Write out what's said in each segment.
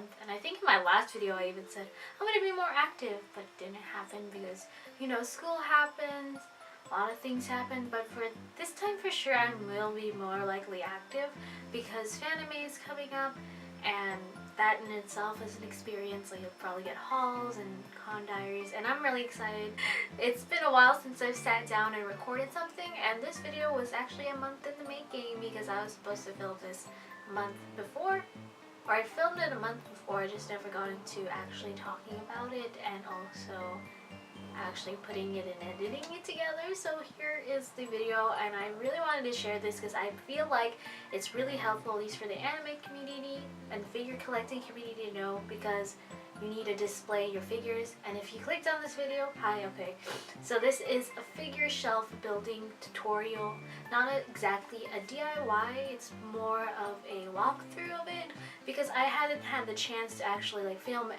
month. And I think in my last video I even said I'm going to be more active, but it didn't happen because, you know, school happens, a lot of things happen. But for this time for sure I will be more likely active because Fanime is coming up, and that in itself is an experience. Like, you'll probably get hauls and con diaries, and I'm really excited. It's been a while since I've sat down and recorded something, and this video was actually a month in the making because I was supposed to film this a month before, or I filmed it a month before. I just never got into actually talking about it and also actually putting it and editing it together. So here is the video, and I really wanted to share this because I feel like it's really helpful, at least for the anime community and figure collecting community, to know, because you need to display your figures. And if you clicked on this video, hi, okay. So this is a figure shelf building tutorial, not exactly a DIY, it's more of a walkthrough of it because I hadn't had the chance to actually like film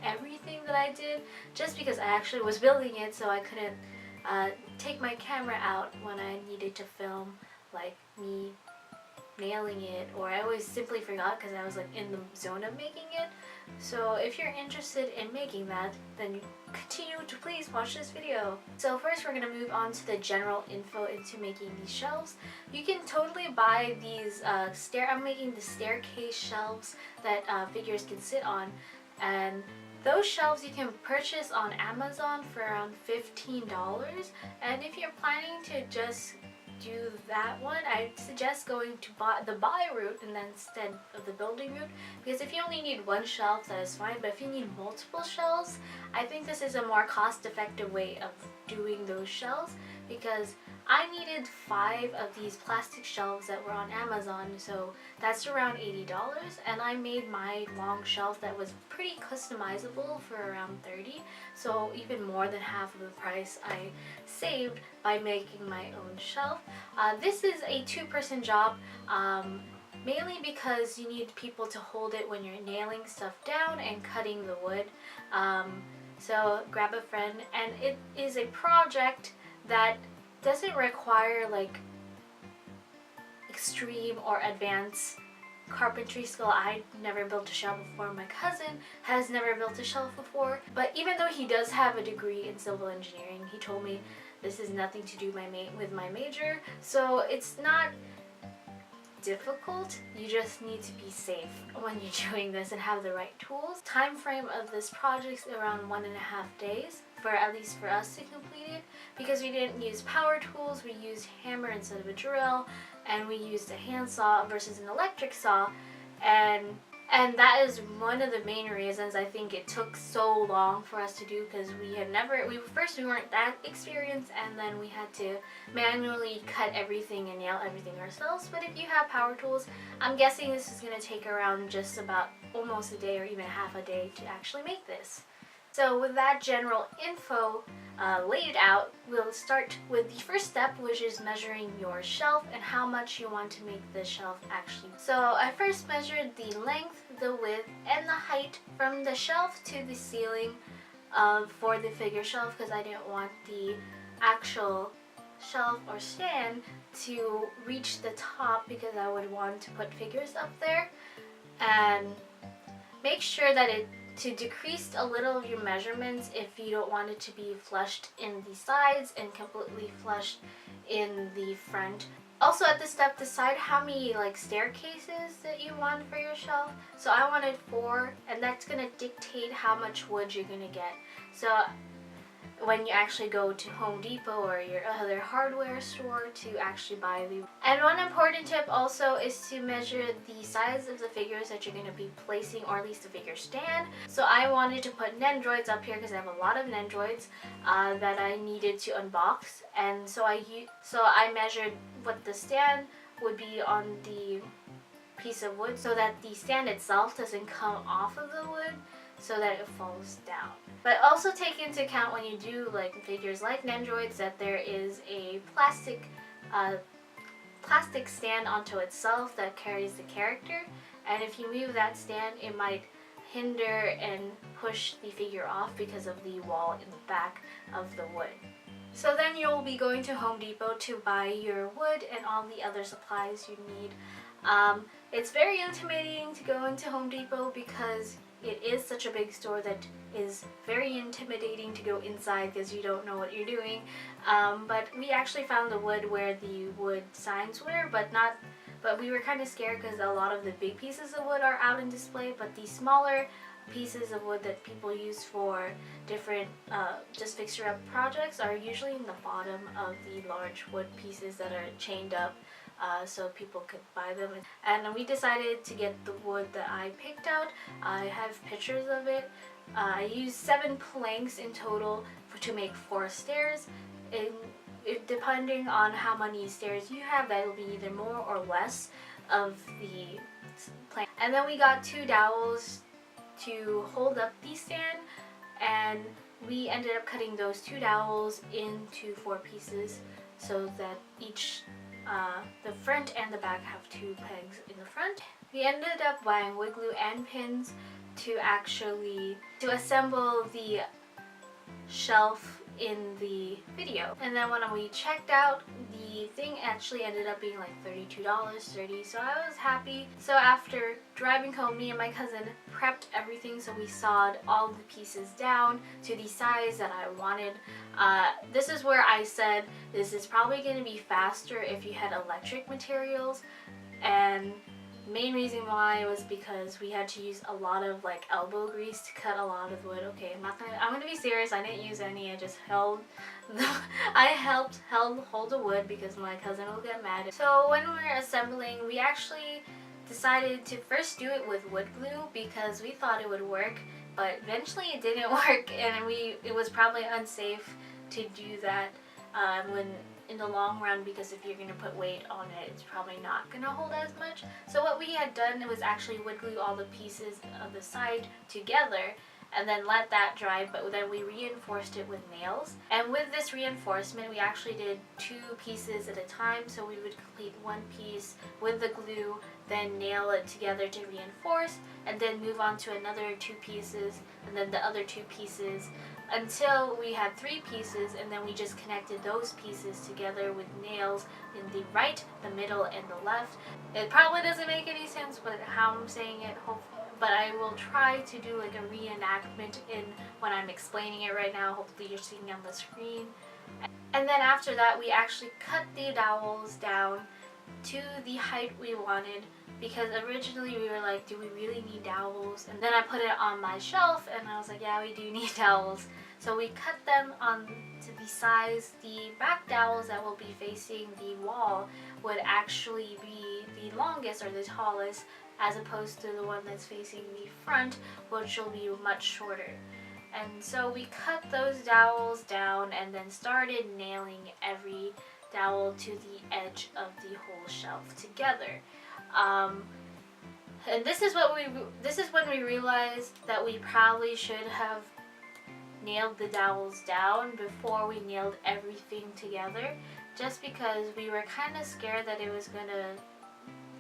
everything that I did, just because I actually was building it, so I couldn't take my camera out when I needed to film like me nailing it, or I always simply forgot because I was like in the zone of making it. So if you're interested in making that, then continue to please watch this video. So first we're going to move on to the general info into making these shelves. You can totally buy these I'm making the staircase shelves that figures can sit on, and those shelves you can purchase on Amazon for around $15. And if you're planning to just do that one, I suggest going to the buy route and then instead of the building route, because if you only need one shelf, that is fine, but if you need multiple shelves, I think this is a more cost-effective way of doing those shelves, because I needed 5 of these plastic shelves that were on Amazon, so that's around $80, and I made my long shelf that was pretty customizable for around $30, so even more than half of the price I saved by making my own shelf. This is a 2-person job, mainly because you need people to hold it when you're nailing stuff down and cutting the wood. So grab a friend, and it is a project that doesn't require like extreme or advanced carpentry skill. I never built a shelf before. My cousin has never built a shelf before, but even though he does have a degree in civil engineering, he told me this is nothing to do with my major, so it's not difficult. You just need to be safe when you're doing this and have the right tools. Time frame of this project is around 1.5 days, for at least for us to complete it, because we didn't use power tools, we used hammer instead of a drill, and we used a handsaw versus an electric saw, and that is one of the main reasons I think it took so long for us to do, because we weren't that experienced, and then we had to manually cut everything and nail everything ourselves. But if you have power tools, I'm guessing this is going to take around just about almost a day or even half a day to actually make this. So with that general info laid out, we'll start with the first step, which is measuring your shelf and how much you want to make the shelf actually. So I first measured the length, the width, and the height from the shelf to the ceiling for the figure shelf, because I didn't want the actual shelf or stand to reach the top, because I would want to put figures up there. And make sure that to decrease a little of your measurements if you don't want it to be flushed in the sides and completely flushed in the front. Also at this step, decide how many like staircases that you want for your shelf. So I wanted 4, and that's gonna dictate how much wood you're gonna get. So when you actually go to Home Depot or your other hardware store to actually buy the. And one important tip also is to measure the size of the figures that you're going to be placing, or at least the figure stand. So I wanted to put Nendoroids up here because I have a lot of Nendoroids that I needed to unbox, and so I measured what the stand would be on the piece of wood, so that the stand itself doesn't come off of the wood, so that it falls down. But also take into account when you do like figures like Nendoroids that there is a plastic stand onto itself that carries the character, and if you move that stand, it might hinder and push the figure off because of the wall in the back of the wood. So then you'll be going to Home Depot to buy your wood and all the other supplies you need. It's very intimidating to go into Home Depot because it is such a big store that is very intimidating to go inside because you don't know what you're doing. But we actually found the wood where the wood signs were, but we were kind of scared because a lot of the big pieces of wood are out in display, but the smaller pieces of wood that people use for different just fixture-up projects are usually in the bottom of the large wood pieces that are chained up, so people could buy them. And we decided to get the wood that I picked out. I have pictures of it. I used 7 planks in total to make 4 stairs. Depending on how many stairs you have, that will be either more or less of the plank. And then we got 2 dowels to hold up the stand, and we ended up cutting those 2 dowels into 4 pieces so that each the front and the back have 2 pegs in the front. We ended up buying wood glue and pins to assemble the shelf in the video. And then when we checked out, the thing actually ended up being like $32.30, so I was happy. So after driving home, me and my cousin prepped everything, so we sawed all the pieces down to the size that I wanted. This is where I said this is probably going to be faster if you had electric materials, and main reason why was because we had to use a lot of like elbow grease to cut a lot of wood. Okay, I'm gonna be serious. I didn't use any. I just held hold the wood because my cousin will get mad. So when we were assembling, we actually decided to first do it with wood glue because we thought it would work, but eventually it didn't work, and it was probably unsafe to do that when in the long run, because if you're going to put weight on it, it's probably not going to hold as much. So what we had done was actually wood glue all the pieces of the side together and then let that dry, but then we reinforced it with nails. And with this reinforcement, we actually did 2 pieces at a time, so we would complete 1 piece with the glue, then nail it together to reinforce, and then move on to another 2 pieces, and then the other 2 pieces, until we had 3 pieces, and then we just connected those pieces together with nails in the right, the middle, and the left. It probably doesn't make any sense, but how I'm saying it, but I will try to do like a reenactment in when I'm explaining it right now. Hopefully you're seeing on the screen. And then after that, we actually cut the dowels down to the height we wanted, because originally we were like, do we really need dowels? And then I put it on my shelf and I was like, yeah, we do need dowels. So we cut them on to the size. The back dowels that will be facing the wall would actually be the longest or the tallest, as opposed to the one that's facing the front, which will be much shorter. And so we cut those dowels down and then started nailing every dowel to the edge of the whole shelf together. And this is when we realized that we probably should have nailed the dowels down before we nailed everything together, just because we were kind of scared that it was gonna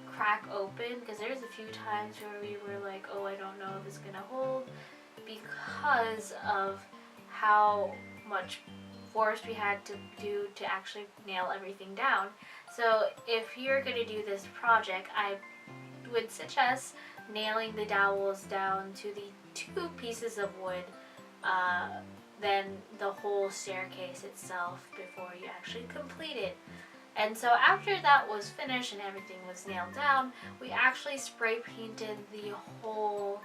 crack open, because there's a few times where we were like, oh, I don't know if it's gonna hold, because of how much force we had to do to actually nail everything down. So if you're going to do this project, I would suggest nailing the dowels down to the 2 pieces of wood, then the whole staircase itself, before you actually complete it. And so after that was finished and everything was nailed down, we actually spray painted the whole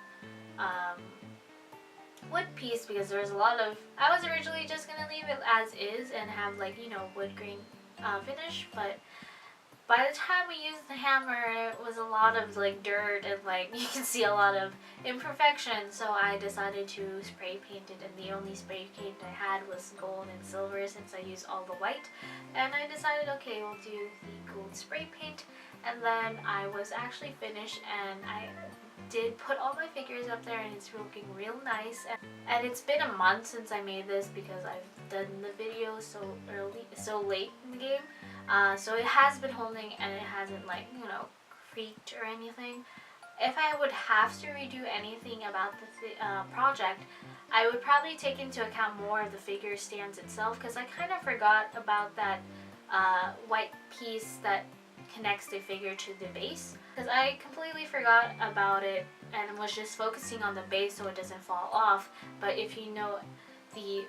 wood piece, because there's a lot of, I was originally just gonna leave it as is and have like, you know, wood grain finish, but by the time we used the hammer, it was a lot of like dirt and like you can see a lot of imperfections. So I decided to spray paint it, and the only spray paint I had was gold and silver since I used all the white. And I decided, okay, we'll do the gold spray paint. And then I was actually finished, and I did put all my figures up there, and it's looking real nice. And it's been a month since I made this because I've done the video so late in the game. So it has been holding, and it hasn't like, you know, creaked or anything. If I would have to redo anything about the project, I would probably take into account more of the figure stands itself, because I kind of forgot about that white piece that connects the figure to the base, because I completely forgot about it and was just focusing on the base so it doesn't fall off. But if you know the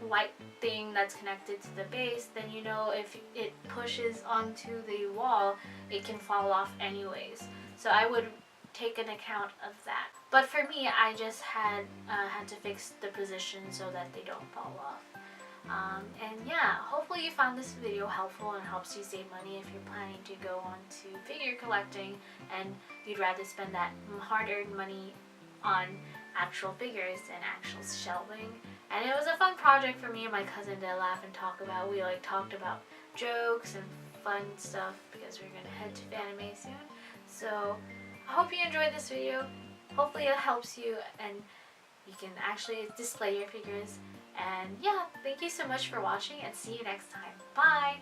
light thing that's connected to the base, then you know if it pushes onto the wall, it can fall off anyways. So I would take an account of that. But for me, I just had to fix the position so that they don't fall off. And yeah, hopefully you found this video helpful and helps you save money if you're planning to go on to figure collecting and you'd rather spend that hard-earned money on actual figures and actual shelving. And it was a fun project for me and my cousin to laugh and talk about. We like talked about jokes and fun stuff because we're gonna head to anime soon. So I hope you enjoyed this video. Hopefully it helps you and you can actually display your figures. And yeah, thank you so much for watching and see you next time. Bye!